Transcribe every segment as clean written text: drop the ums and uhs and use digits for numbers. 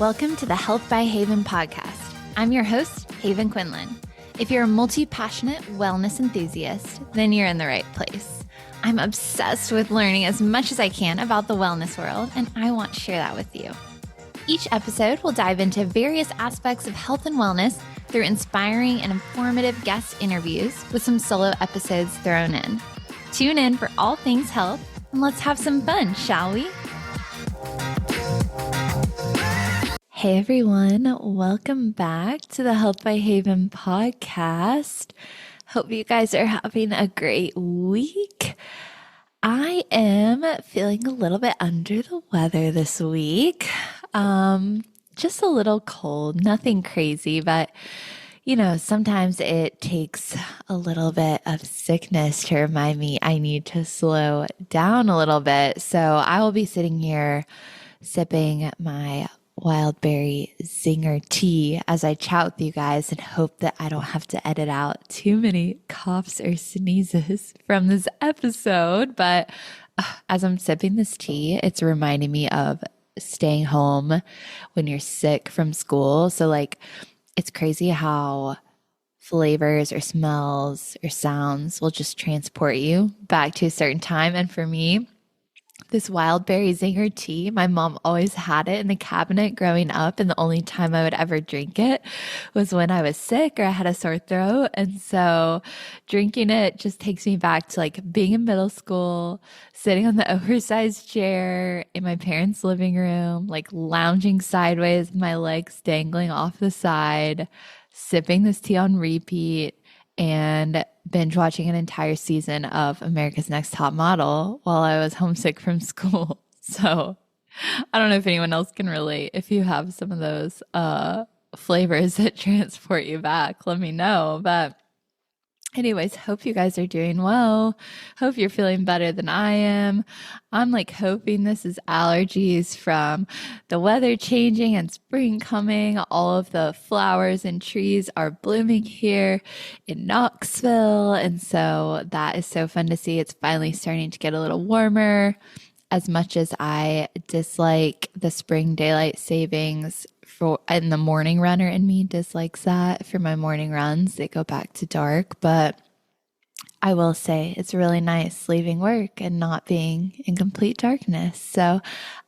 Welcome to the Health by Haven podcast. I'm your host, Haven Quinlan. If you're a multi-passionate wellness enthusiast, then you're in the right place. I'm obsessed with learning as much as I can about the wellness world, and I want to share that with you. Each episode will dive into various aspects of health and wellness through inspiring and informative guest interviews with some solo episodes thrown in. Tune in for all things health, and let's have some fun, shall we? Hey everyone, welcome back to the Health by Haven podcast. Hope you guys are having a great week. I am feeling a little bit under the weather this week. Just a little cold, nothing crazy, but sometimes it takes a little bit of sickness to remind me I need to slow down a little bit. So I will be sitting here sipping my wild berry zinger tea as I chat with you guys and hope that I don't have to edit out too many coughs or sneezes from this episode. But as I'm sipping this tea, it's reminding me of staying home when you're sick from school. So it's crazy how flavors or smells or sounds will just transport you back to a certain time. And for me, this wild berry zinger tea, my mom always had it in the cabinet growing up, and the only time I would ever drink it was when I was sick or I had a sore throat. And so drinking it just takes me back to being in middle school, sitting on the oversized chair in my parents' living room, lounging sideways with my legs dangling off the side, sipping this tea on repeat, and binge watching an entire season of America's Next Top Model while I was homesick from school. So I don't know if anyone else can relate. If you have some of those flavors that transport you back, let me know. But anyways, hope you guys are doing well. Hope you're feeling better than I am. I'm hoping this is allergies from the weather changing and spring coming. All of the flowers and trees are blooming here in Knoxville. And so that is so fun to see. It's finally starting to get a little warmer. As much as I dislike the spring daylight savings and the morning runner in me dislikes that for my morning runs, they go back to dark. But I will say it's really nice leaving work and not being in complete darkness. So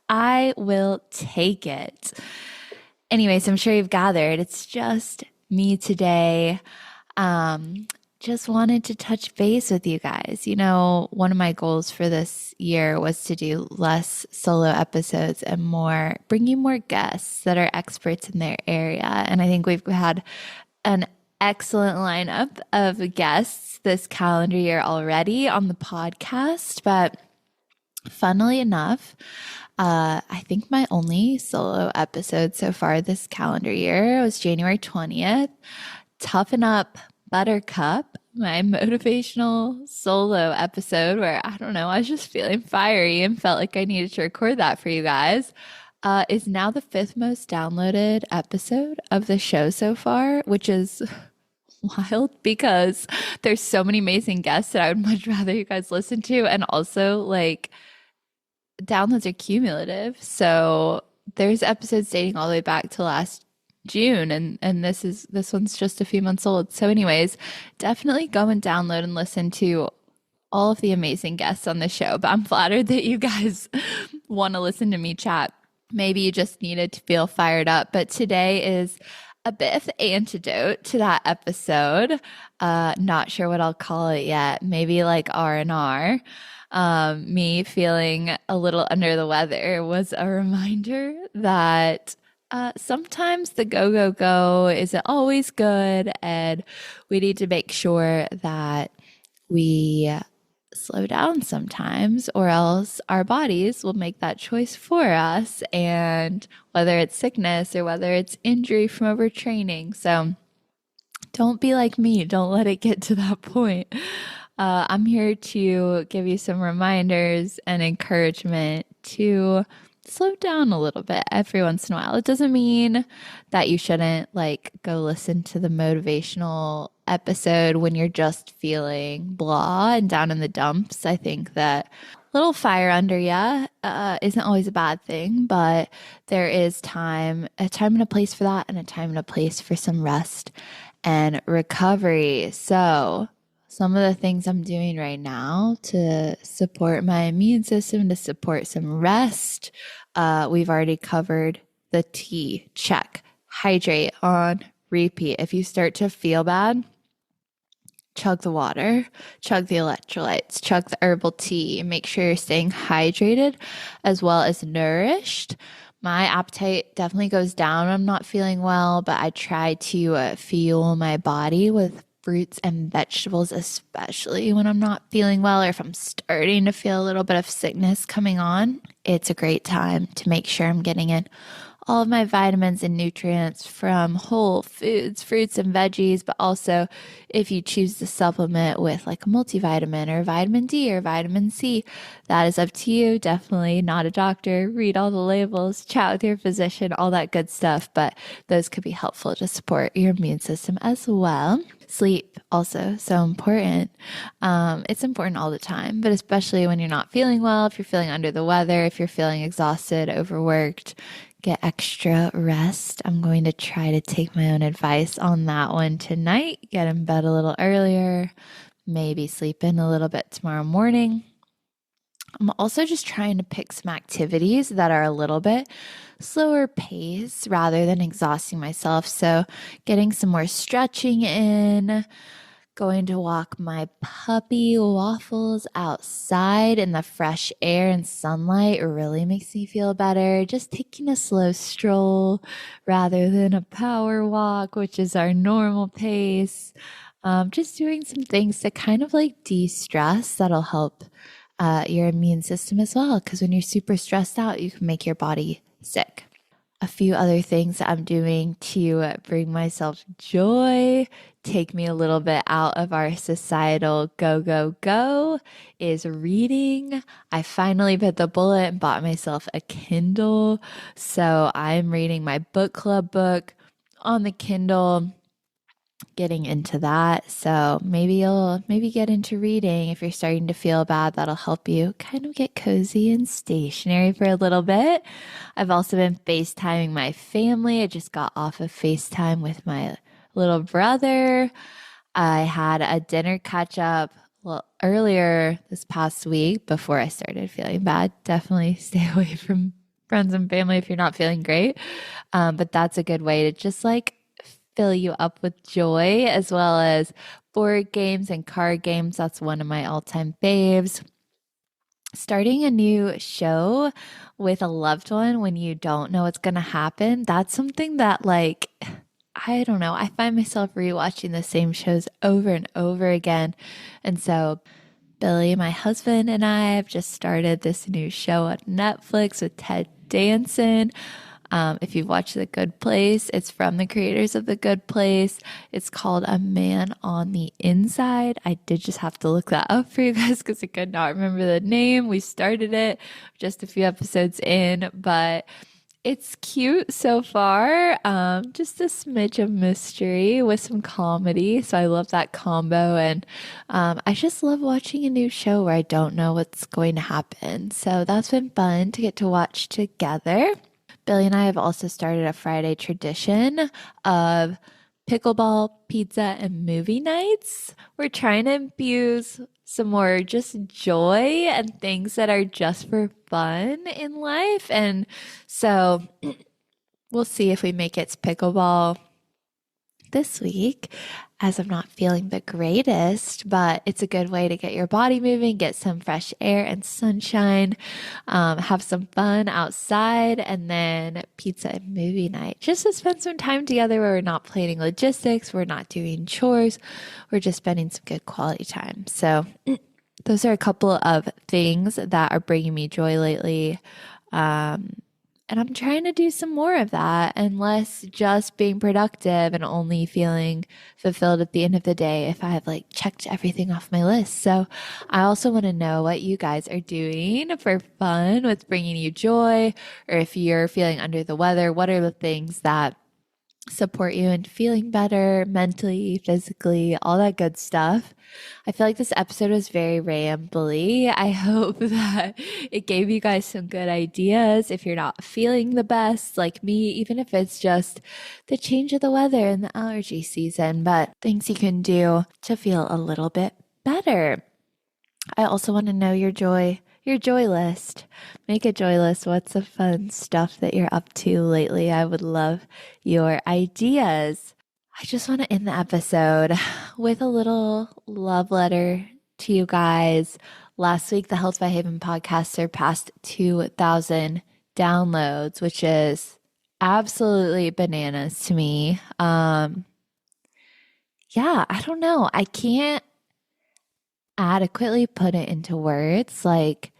I will take it. Anyways, I'm sure you've gathered it's just me today. Just wanted to touch base with you guys. One of my goals for this year was to do less solo episodes and bring you more guests that are experts in their area. And I think we've had an excellent lineup of guests this calendar year already on the podcast. But funnily enough, I think my only solo episode so far this calendar year was January 20th. Toughen Up, Buttercup, my motivational solo episode where, I was just feeling fiery and felt like I needed to record that for you guys, is now the 5th most downloaded episode of the show so far, which is wild because there's so many amazing guests that I would much rather you guys listen to. And also downloads are cumulative. So there's episodes dating all the way back to last June, and this one's just a few months old. So anyways, definitely go and download and listen to all of the amazing guests on the show. But I'm flattered that you guys want to listen to me chat. Maybe you just needed to feel fired up. But today is a bit of the antidote to that episode. Not sure what I'll call it yet. Maybe R&R. Me feeling a little under the weather was a reminder that sometimes the go isn't always good, and we need to make sure that we slow down sometimes, or else our bodies will make that choice for us, and whether it's sickness or whether it's injury from overtraining. So don't be like me. Don't let it get to that point. I'm here to give you some reminders and encouragement to slow down a little bit every once in a while. It doesn't mean that you shouldn't go listen to the motivational episode when you're just feeling blah and down in the dumps. I think that little fire under you isn't always a bad thing, but there is a time and a place for that, and a time and a place for some rest and recovery. So, some of the things I'm doing right now to support my immune system, to support some rest, we've already covered the T, check. Hydrate on repeat. If you start to feel bad, chug the water, chug the electrolytes, chug the herbal tea, and make sure you're staying hydrated as well as nourished. My appetite definitely goes down when I'm not feeling well, but I try to fuel my body with fruits and vegetables, especially when I'm not feeling well or if I'm starting to feel a little bit of sickness coming on. It's a great time to make sure I'm getting in all of my vitamins and nutrients from whole foods, fruits and veggies, but also if you choose to supplement with like a multivitamin or vitamin D or vitamin C, that is up to you. Definitely not a doctor. Read all the labels, chat with your physician, all that good stuff, but those could be helpful to support your immune system as well. Sleep also so important. It's important all the time, but especially when you're not feeling well, if you're feeling under the weather, if you're feeling exhausted, overworked, get extra rest. I'm going to try to take my own advice on that one tonight. Get in bed a little earlier, maybe sleep in a little bit tomorrow morning. I'm also just trying to pick some activities that are a little bit slower pace rather than exhausting myself. So, getting some more stretching in, going to walk my puppy Waffles outside in the fresh air and sunlight really makes me feel better. Just taking a slow stroll rather than a power walk, which is our normal pace. Just doing some things to kind of like de-stress that'll help your immune system as well. Because when you're super stressed out, you can make your body sick. A few other things that I'm doing to bring myself joy, take me a little bit out of our societal go, go, go, is reading. I finally bit the bullet and bought myself a Kindle. So I'm reading my book club book on the Kindle, getting into that. So maybe you'll get into reading if you're starting to feel bad. That'll help you kind of get cozy and stationary for a little bit. I've also been FaceTiming my family. I just got off of FaceTime with my little brother. I had a dinner catch up earlier this past week before I started feeling bad. Definitely stay away from friends and family if you're not feeling great. But that's a good way to just like fill you up with joy, as well as board games and card games. That's one of my all-time faves. Starting a new show with a loved one when you don't know what's going to happen, that's something that like, I don't know, I find myself rewatching the same shows over and over again. And so Billy, my husband, and I have just started this new show on Netflix with Ted Danson. If you've watched The Good Place, it's from the creators of The Good Place. It's called A Man on the Inside. I did just have to look that up for you guys because I could not remember the name. We started it just a few episodes in, but it's cute so far. Just a smidge of mystery with some comedy. So I love that combo. And I just love watching a new show where I don't know what's going to happen. So that's been fun to get to watch together. Billy and I have also started a Friday tradition of pickleball, pizza, and movie nights. We're trying to infuse some more just joy and things that are just for fun in life. And so we'll see if we make it to pickleball this week, as I'm not feeling the greatest, but it's a good way to get your body moving, get some fresh air and sunshine, have some fun outside, and then pizza and movie night. Just to spend some time together where we're not planning logistics, we're not doing chores, we're just spending some good quality time. So those are a couple of things that are bringing me joy lately. And I'm trying to do some more of that and less just being productive and only feeling fulfilled at the end of the day if I have like checked everything off my list. So I also want to know what you guys are doing for fun, what's bringing you joy, or if you're feeling under the weather, what are the things that support you in feeling better mentally, physically, all that good stuff. I feel like this episode was very rambly. I hope that it gave you guys some good ideas if you're not feeling the best, like me, even if it's just the change of the weather and the allergy season, but things you can do to feel a little bit better. I also want to know your joy list. Make a joy list. What's the fun stuff that you're up to lately? I would love your ideas. I just want to end the episode with a little love letter to you guys. Last week, the Health by Haven podcast surpassed 2,000 downloads, which is absolutely bananas to me. Yeah, I don't know. I can't adequately put it into words, like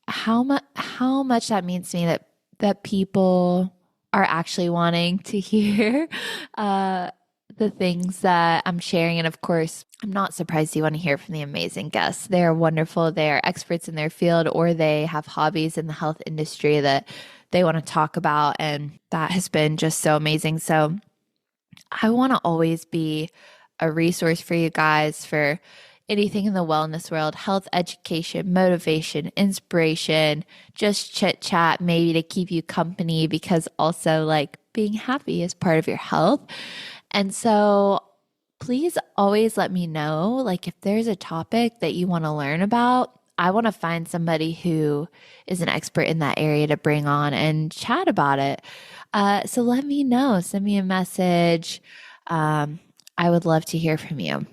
how much that means to me that people are actually wanting to hear the things that I'm sharing. And of course, I'm not surprised you want to hear from the amazing guests. They're wonderful. They're experts in their field, or they have hobbies in the health industry that they want to talk about. And that has been just so amazing. So I want to always be a resource for you guys for anything in the wellness world, health education, motivation, inspiration, just chit chat, maybe to keep you company, because also like being happy is part of your health. And so please always let me know, like if there's a topic that you want to learn about. I want to find somebody who is an expert in that area to bring on and chat about it. So let me know. Send me a message. I would love to hear from you.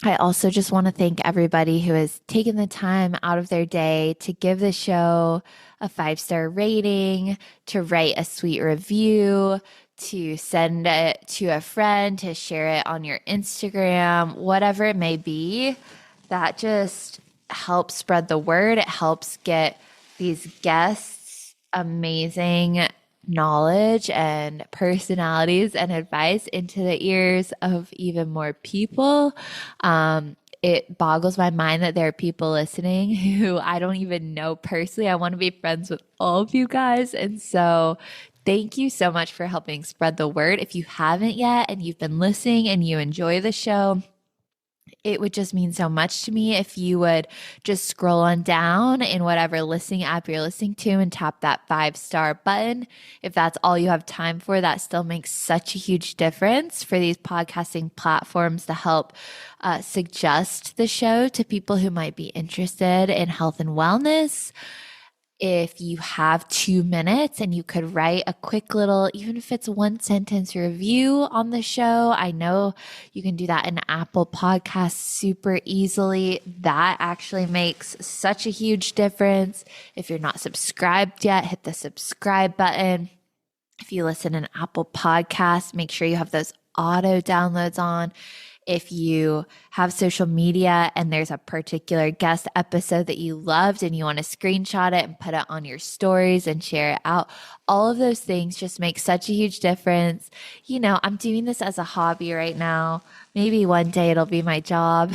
I also just want to thank everybody who has taken the time out of their day to give the show a 5-star rating, to write a sweet review, to send it to a friend, to share it on your Instagram, whatever it may be. That just helps spread the word. It helps get these guests amazing knowledge and personalities and advice into the ears of even more people. It boggles my mind that there are people listening who I don't even know personally. I want to be friends with all of you guys. And so thank you so much for helping spread the word. If you haven't yet and you've been listening and you enjoy the show, it would just mean so much to me if you would just scroll on down in whatever listening app you're listening to and tap that 5-star button. If that's all you have time for, that still makes such a huge difference for these podcasting platforms to help suggest the show to people who might be interested in health and wellness. If you have 2 minutes and you could write a quick little, even if it's 1-sentence review on the show, I know you can do that in Apple Podcasts super easily. That actually makes such a huge difference. If you're not subscribed yet, hit the subscribe button. If you listen in Apple Podcasts, make sure you have those auto downloads on. If you have social media and there's a particular guest episode that you loved and you want to screenshot it and put it on your stories and share it out, all of those things just make such a huge difference. You know, I'm doing this as a hobby right now. Maybe one day it'll be my job.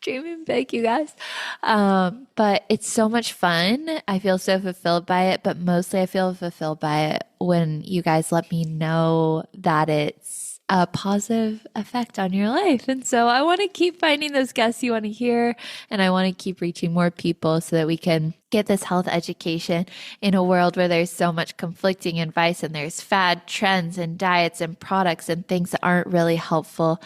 Dreaming big, you guys. But it's so much fun. I feel so fulfilled by it, but mostly I feel fulfilled by it when you guys let me know that it's a positive effect on your life. And so I want to keep finding those guests you want to hear, and I want to keep reaching more people so that we can get this health education in a world where there's so much conflicting advice and there's fad trends and diets and products and things that aren't really helpful.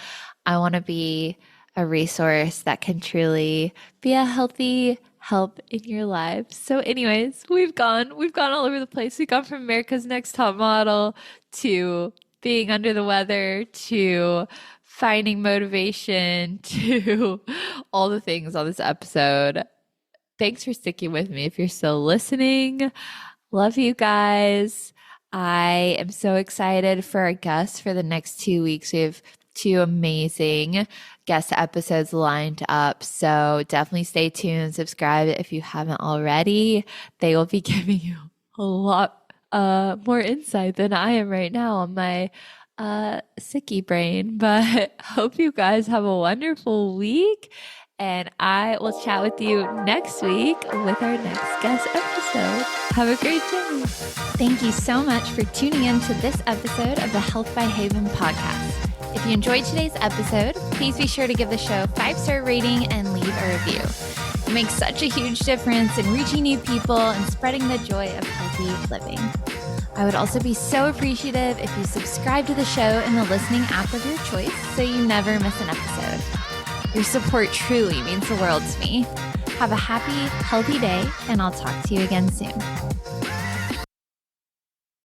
I want to be a resource that can truly be a healthy help in your lives. So anyways, we've gone all over the place. We've gone from America's Next Top Model to being under the weather to finding motivation to all the things on this episode. Thanks for sticking with me if you're still listening. Love you guys. I am so excited for our guests for the next 2 weeks. We have 2 amazing guest episodes lined up. So definitely stay tuned, subscribe if you haven't already. They will be giving you a lot more insight than I am right now on my sicky brain. But hope you guys have a wonderful week, And I will chat with you next week with our next guest episode. Have a great day. Thank you so much for tuning in to this episode of the Health by Haven podcast. If you enjoyed today's episode, please be sure to give the show a 5-star rating and leave a review. It makes such a huge difference in reaching new people and spreading the joy of healthy living. I would also be so appreciative if you subscribe to the show in the listening app of your choice so you never miss an episode. Your support truly means the world to me. Have a happy, healthy day, and I'll talk to you again soon.